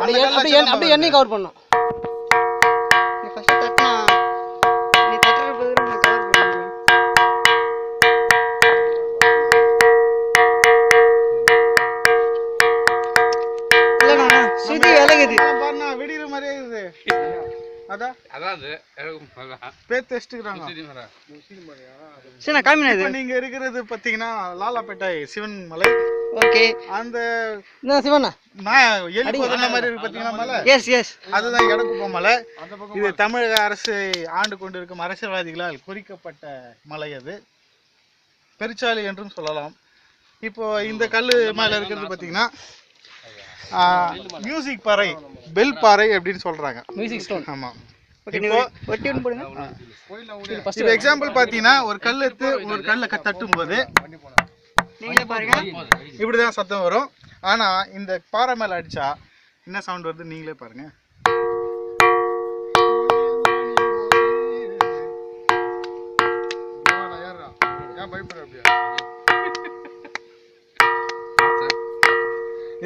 அப்படியே எண்ணெய் கவர் பண்ணும். நீ ஃபர்ஸ்ட் தட்டினா நீ தட்டுற பதில் நான் கவர் பண்ணுவேன். இல்லைண்ணா சுதி விலகுது. பாருண்ணா வெடிக்கிற மாதிரியே இருக்குது. அதான் பேத்து வச்சுக்கிறாங்க. சரி நான் காமினா இது. நீங்க இருக்கிறது பாத்தீங்கன்னா லாலாப்பேட்டை சிவன் மலை. ஓகே. அந்த சிவண்ணா எலி கொதன மாதிரி இருக்கு பாத்தீங்கன்னா மலை. Yes yes. அதுதான் எடக்குப்பம் மலை. இது தமிழக அரசு ஆண்டு கொண்டிருக்கும் அரசியல்வாதிகளால் குறிக்கப்பட்ட மலை. அது பெருச்சாளி என்றும் சொல்லலாம். இப்போ இந்த கல்லு மேல இருக்கிறது பாத்தீங்கன்னா மியூசிக் பாறை, பெல் பாறை அப்படின்னு சொல்றாங்க. Music stone. ஆமா. இப்போ ஒட்டின்னு போடுங்க. இப்போ எக்ஸாம்பிள் பாத்தீங்கன்னா ஒரு கல் எடுத்து ஒரு கல்லை தட்டும் போது நீங்களே பாருங்க இப்படிதான் சத்தம் வரும். ஆனா இந்த பாறை மேல அடிச்சா என்ன சவுண்ட் வருது நீங்களே பாருங்க.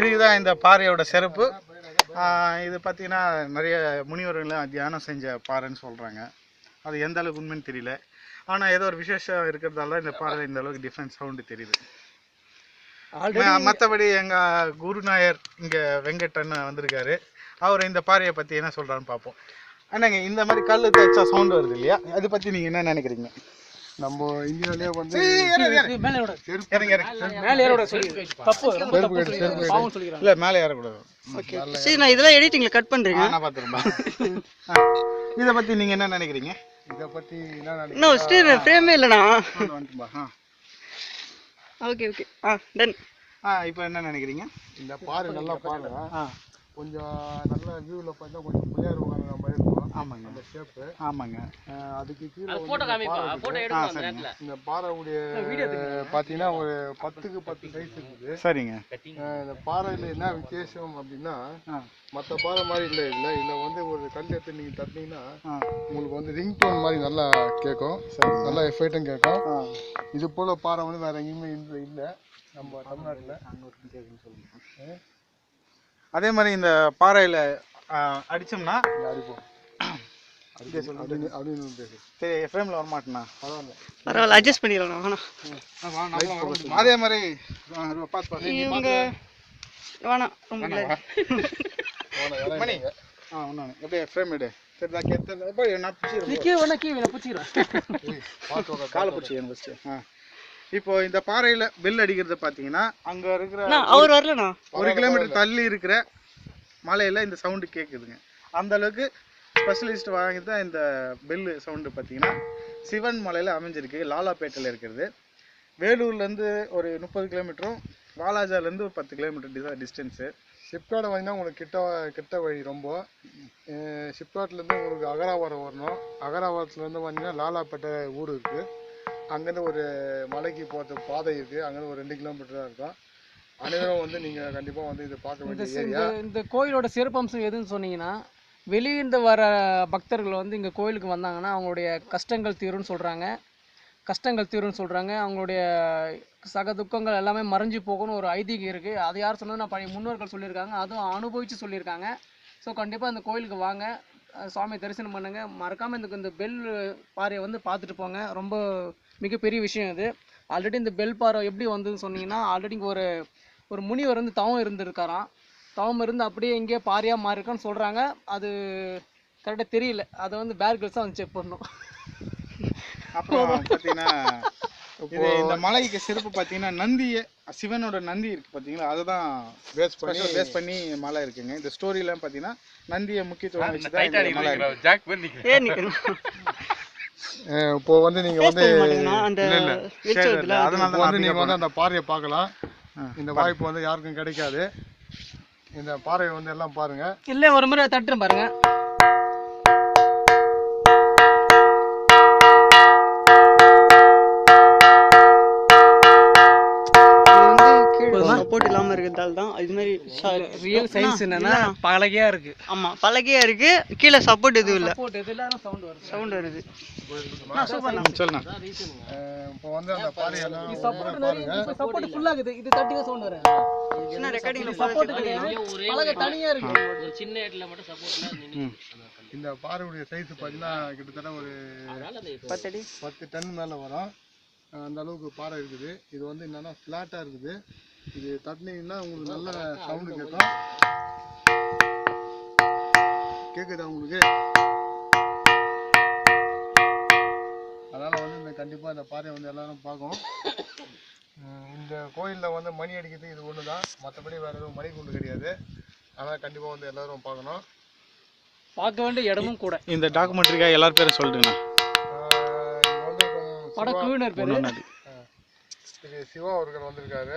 இதுதான் இந்த பாறையோட சிறப்பு. இது பார்த்தீங்கன்னா நிறைய முனிவர்கள் தியானம் செஞ்ச பாறைன்னு சொல்கிறாங்க. அது எந்த அளவுக்கு உண்மைன்னு தெரியல. ஆனால் ஏதோ ஒரு விசேஷம் இருக்கிறதால இந்த பாறையில் இந்த அளவுக்கு டிஃப்ரெண்ட் சவுண்டு தெரியுது. மற்றபடி எங்கள் குருநாயர் இங்கே வெங்கட்டன் வந்திருக்காரு. அவர் இந்த பாறையை பற்றி என்ன சொல்கிறான்னு பார்ப்போம். என்னங்க இந்த மாதிரி கல் தேய்ச்சா சவுண்டு வருது இல்லையா, அதை பற்றி நீங்கள் என்ன நினைக்கிறீங்க? நம்ம இந்தியாவிலே வந்து இல்ல மேலே ஏறக்கூடாது. ஓகே சரி நான் இதெல்லாம் எடிட்டிங்ல கட் பண்றேன். நான் பாத்துறேன். இத பத்தி நீங்க என்ன நினைக்கிறீங்க? இத பத்தி என்ன நினைக்கிறீங்க? இன்னும் ஸ்டீல் ஃப்ரேமே இல்லனா. Okay okay done. இப்போ என்ன நினைக்கிறீங்க? இந்த பாரு நல்லா பாருங்க. கொஞ்சம் நல்ல வியூல பார்த்தா கொஞ்சம் பிளேயர் உட்கார்ற மாதிரி இருக்கும். ஆமாங்க. அந்த ஷேப். ஆமாங்க. அதுக்கு கீழ போட்டோ காமிப்பா. போட்டோ எடுங்க அந்த நேரத்துல. இந்த பாறைவுடைய பாத்தீங்கன்னா ஒரு 10க்கு 10 சைஸ் இருக்குது. சரிங்க. இந்த பாறையில என்ன விசேஷம் அப்படின்னா மற்ற பாறை மாதிரி இல்ல வந்து ஒரு கல் எடுத்து நீங்க தட்டினீங்கன்னா உங்களுக்கு வந்து ரிங் டோன் மாதிரி நல்லா கேட்கும். நல்லா எஃபெக்டும் கேட்கும். இது போல பாறை வந்து வேற எங்கேயுமே இல்லை நம்ம தமிழ்நாட்டில். அதே மாதிரி இந்த பாறையில அடிச்சோம்னா அடிப்போம். ஃப்ரேம்ல வர மாட்டேனா? பரவாயில்ல அட்ஜஸ்ட் பண்ணிடலாம். அதே மாதிரி வேணாம் ரொம்ப மணி எப்படியே ஃப்ரேம் எடு. இப்போ இந்த பாறையில பெல் அடிக்கிறது பாத்தீங்கன்னா அங்க இருக்கிற அவர் வரலண்ணா 1 கிலோமீட்டர் தள்ளி இருக்கிற மலையில இந்த சவுண்டு கேக்குதுங்க. அந்த அளவுக்கு ஸ்பெஷலிஸ்ட் வாங்கி தான் இந்த பெல் சவுண்டு பார்த்தீங்கன்னா சிவன் மலையில் அமைஞ்சிருக்கு. லாலாப்பேட்டையில் இருக்கிறது. வேலூர்லேருந்து ஒரு 30 கிலோமீட்டரும் வாலாஜாலேருந்து ஒரு 10 கிலோமீட்டர் டிஸ்டன்ஸு. ஷிப்காட் வந்தீங்கன்னா உங்களுக்கு கிட்ட வழி ரொம்ப. ஷிப்காட்லேருந்து உங்களுக்கு அகராவரம் வரணும். அகராவரத்துலேருந்து வந்தீங்கன்னா லாலாப்பேட்டை ஊர் இருக்குது. அங்கேருந்து ஒரு மலைக்கு போகிறதுக்கு பாதை இருக்குது. அங்கேருந்து ஒரு 2 கிலோமீட்டர் தான் இருக்கும். அனைவரும் வந்து நீங்கள் கண்டிப்பாக வந்து இதை பார்க்க வேண்டிய ஏரியா. இந்த கோயிலோட சிறப்பம்சம் எதுன்னு சொன்னீங்கன்னா வெளியிருந்து வர பக்தர்கள் வந்து இங்கே கோயிலுக்கு வந்தாங்கன்னா அவங்களுடைய கஷ்டங்கள் தீரும்னு சொல்கிறாங்க. அவங்களுடைய சக துக்கங்கள் எல்லாமே மறைஞ்சு போகணும்னு ஒரு ஐதீகம் இருக்குது. அது யார் சொன்னது? பழைய முன்னோர்கள் சொல்லியிருக்காங்க. அதுவும் அனுபவித்து சொல்லியிருக்காங்க. ஸோ கண்டிப்பாக இந்த கோயிலுக்கு வாங்க, சுவாமி தரிசனம் பண்ணுங்கள். மறக்காமல் இந்த பெல் பாறையை வந்து பார்த்துட்டு போங்க. ரொம்ப மிகப்பெரிய விஷயம் இது. ஆல்ரெடி இந்த பெல் பாறை எப்படி வந்ததுன்னு சொன்னீங்கன்னா ஆல்ரெடி இங்கே ஒரு முனிவர் வந்து தவம் இருந்திருக்காராம். தவம் இருந்து அப்படியே இங்கே பாறையாக மாறிருக்கான்னு சொல்கிறாங்க. அது கரெக்டாக தெரியல. அதை வந்து பேர் கிரில்ஸ் தான் வந்து செக் பண்ணணும். அப்புறம் பார்த்தீங்கன்னா இந்த மலைக்கு சிறப்பு பார்த்தீங்கன்னா நந்தியை சிவனோட நந்தி இருக்குது பார்த்தீங்களா, அதுதான் பேஸ் பண்ணி மலை இருக்குங்க. இந்த ஸ்டோரிலாம் பார்த்தீங்கன்னா நந்தியை முக்கியத்துவம் வச்சு தான் இந்த மலை இருக்கு. இப்போ வந்து நீங்கள் வந்து அதனால வந்து நீங்கள் வந்து அந்த பாறையை பார்க்கலாம். இந்த வாய்ப்பு வந்து யாருக்கும் கிடைக்காது. இந்த பாறையை வந்து எல்லாம் பாருங்க. இல்லை ஒரு முறை தட்டுறேன் பாருங்க. போட்டு இல்லாமல் இருக்கிறதால தான் இது மாதிரி ரியல் சயின்ஸ் என்னன்னா பலகையா இருக்கு. ஆமா பலகையா இருக்கு, கீழே சப்போர்ட் எதுவும் இல்ல, சப்போர்ட் எதுல சவுண்ட் வருது. சொல்லுண்ணா. இப்போ வந்து அந்த பாறையெல்லாம் சப்போர்ட் நிறைய இப்ப சப்போர்ட் ஃபுல்லா இருக்குது. இது தட்டி தான் சவுண்ட் வரும். சின்ன ரெக்கார்டிங்ல சப்போர்ட் கிடையாது, பலகை தனியா இருக்கு. ஒரு சின்ன இடத்துல மட்டும் சப்போர்ட்ல நின்னு இந்த பாறையுடைய சைஸ் பார்த்தீங்கன்னா கிட்டத்தட்ட ஒரு 10 அடி 10 டன் மேலே வரும். அந்த அளவுக்கு பாறை இருக்குது. இது வந்து என்னன்னா ஃப்ளாட்டாக இருக்குது. இது தட்டினீங்கன்னா உங்களுக்கு நல்ல சவுண்டு கேட்கும். கேட்குதா உங்களுக்கு? அதனால் வந்து இந்த கண்டிப்பாக இந்த பாறையை வந்து எல்லாரும் பார்க்கணும். இந்த கோயிலில் வந்து மணி அடிக்கிறது இது ஒன்று தான், மற்றபடி வேறு எதுவும் மணி குண்டு கிடையாது. ஆனால் கண்டிப்பாக வந்து எல்லாரும் பார்க்கணும். பார்க்க வேண்டிய இடமும் கூட. இந்த டாக்குமெண்ட்ரிக்காக எல்லார் பேரும் சொல்லிட்டுங்கண்ணா. படக்குழுவினர் பேரு திரு சிவா அவர்கள் வந்திருக்காரு.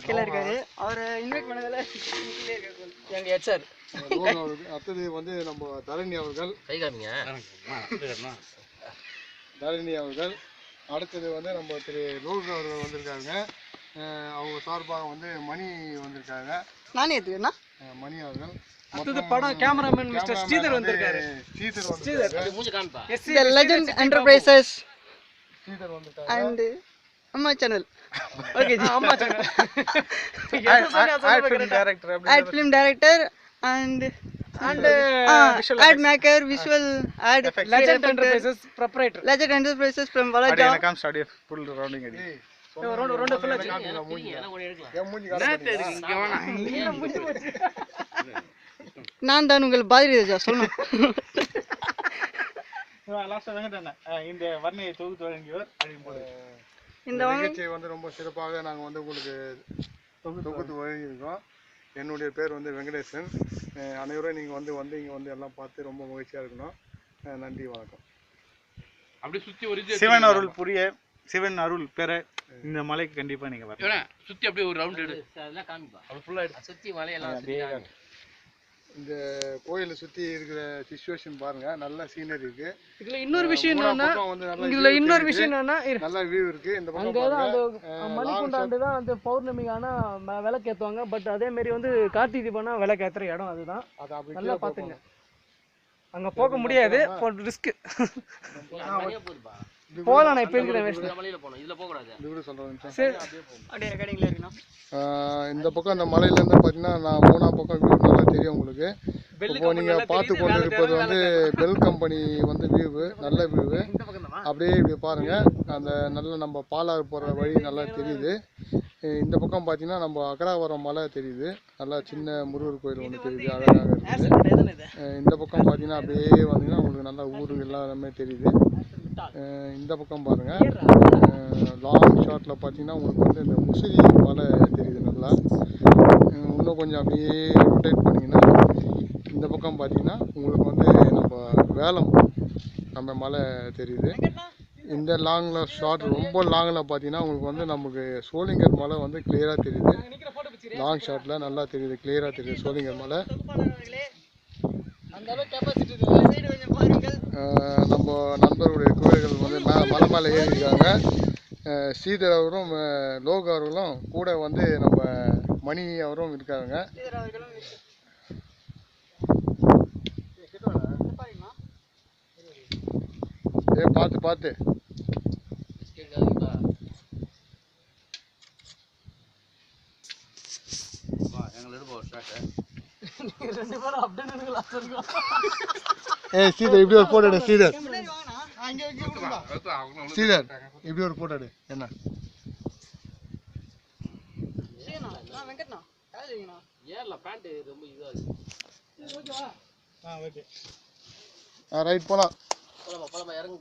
கீழே இருக்காரு. அவரை இன்வைட் பண்ணதில் கீழே இருக்காரு. எங்க ஹெச்ஆர் அடுத்தது வந்து நம்ம தரணி அவர்கள். கை காமிங்க. தரணி அவர்கள். அடுத்தது வந்து நம்ம திரு லோக் அவர்கள் வந்திருக்காங்க. அவங்க சார்பாக வந்து மணி வந்திருக்காங்க. நானே எடுத்துக்கிறேன்னா மணி அவர்கள். அடுத்தது படம் கேமராமேன் மிஸ்டர் ஸ்ரீதர் வந்திருக்காரு. ஸ்ரீதர் மூஞ்சி காமிப்பா. The Legend Enterprises ஸ்ரீதர் வந்திருக்காங்க. and Amma channel. ஓகே ஜி. Amma channel. Ad film director Ad film director and ad maker, visual ad Legend Enterprises proprietor. Legend Enterprises from அப்படியே Valaja. எனக்கு காமிச்சு அப்படியே ஃபுல் ரவுண்டிங் அடி. ரெண்டு ஃபுல்லா எல்லாம் ஒண்ணு எடுக்கலாம். என் மூஞ்சி காட்டுறீங்களா? நான் தான் உங்கள் பாதிரி ராஜா சொல்லணும். லாஸ்ட் வெங்கடண்ணா இந்த வர்ணையை தொகுத்து வழங்கியவர் அப்படின்னு போடு. இந்த நிகழ்ச்சியை வந்து ரொம்ப சிறப்பாக நாங்கள் வந்து உங்களுக்கு தொகுத்து வழங்கியிருக்கோம். என்னுடைய பேர் வந்து வெங்கடேசன். அனைவரும் நீங்கள் வந்து இங்கே வந்து எல்லாம் பார்த்து ரொம்ப மகிழ்ச்சியாக இருக்கணும். நன்றி, வணக்கம். அப்படியே சுத்தி ஒரு சிவன் அருள் புரிய, சிவன் அருள் பெற இந்த மலைக்கு கண்டிப்பா நீங்க வரணும். சுத்தி அப்படியே ஒரு ரவுண்ட் எடு. அதெல்லாம் காமிப்பா. அது ஃபுல்லா சுத்தி மலையெல்லாம் சுத்தி காமி. இந்த கோயிலை சுற்றி இருக்கிற சிச்சுவேஷன் பாருங்க, நல்ல சீனரி இருக்கு. இதுல இன்னொரு விஷயம் என்னன்னா, இதுல இன்னொரு விஷயம் என்னன்னா நல்ல வியூ இருக்கு. இந்த பக்கம் அங்கதான் அந்த பாருங்க, மணிக்குண்டாண்டு தான் அந்த பௌர்ணமிக்கான விளக்கு ஏத்துவாங்க. பட் அதே மாதிரி வந்து கார்த்திகை தீபம்னா விளக்கு ஏத்துற இடம் அதுதான். அது அப்படி நல்லா பாத்துங்க. அங்க போக முடியாது, ரிஸ்க். போலாம், நான் இப்ப இருக்கிறேன். மலையில போணும், இதுல போக கூடாது. இது கூட சொல்றேன். சரி, அப்படியே ரெக்கார்டிங்ல இருக்கணும். இந்த பக்கம் இந்த மலையில இருந்து பாத்தீங்கன்னா நான் மூணா பக்கம் வியூ நல்லா தெரியும் உங்களுக்கு. இப்போ நீங்க பார்த்து கொண்டு இருப்பது வந்து பெல் கம்பெனி வந்து வியூ, நல்ல வியூ. அப்படியே இப்படி பாருங்க, அந்த நல்ல நம்ம பாலாறு போற வழி நல்லா தெரியுது. இந்த பக்கம் பார்த்தீங்கன்னா நம்ம அகராவரம் மலை தெரியுது, நல்லா சின்ன முருகர் கோயில் ஒன்று தெரியுது, அழகாக இருக்குது. இந்த பக்கம் பார்த்தீங்கன்னா அப்படியே வந்தீங்கன்னா உங்களுக்கு நல்லா ஊர் எல்லாமே தெரியுது. இந்த பக்கம் பாருங்க, லாங் ஷாட்டில் பார்த்தீங்கன்னா உங்களுக்கு வந்து இந்த முசிறி மலை தெரியுது நல்லா. இன்னும் கொஞ்சம் அப்படியே ரொட்டேட் பண்ணிங்கன்னா இந்த பக்கம் பார்த்தீங்கன்னா உங்களுக்கு வந்து நம்ம மலை தெரியுது. இந்த லாங்கில் ஷார்ட் ரொம்ப லாங்கில் பார்த்தீங்கன்னா உங்களுக்கு வந்து நமக்கு சோளிங்கர் மலை வந்து கிளியராக தெரியுது. லாங் ஷாட்டில் நல்லா தெரியுது, கிளியராக தெரியுது சோளிங்கர் மலை. நம்ம நண்பருடைய குதிரைகள் வந்து மலை மேலே ஏறியிருக்காங்க. ஸ்ரீதர் அவரும் லோக் அவர்களும் கூட வந்து நம்ம மணி அவரும் இருக்காங்க. பார்த்து ஸ்ரீதர் இப்படி ஒரு போட்டோ எடு. ஸ்ரீதர் இப்படி ஒரு போட்டோ எடு. என்ன ரைட் போலாம். இறங்க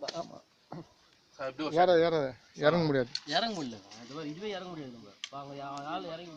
முடியாது. இறங்க முடியல, இதுவே இறங்க முடியாது. நம்ம ஆள் இறங்கி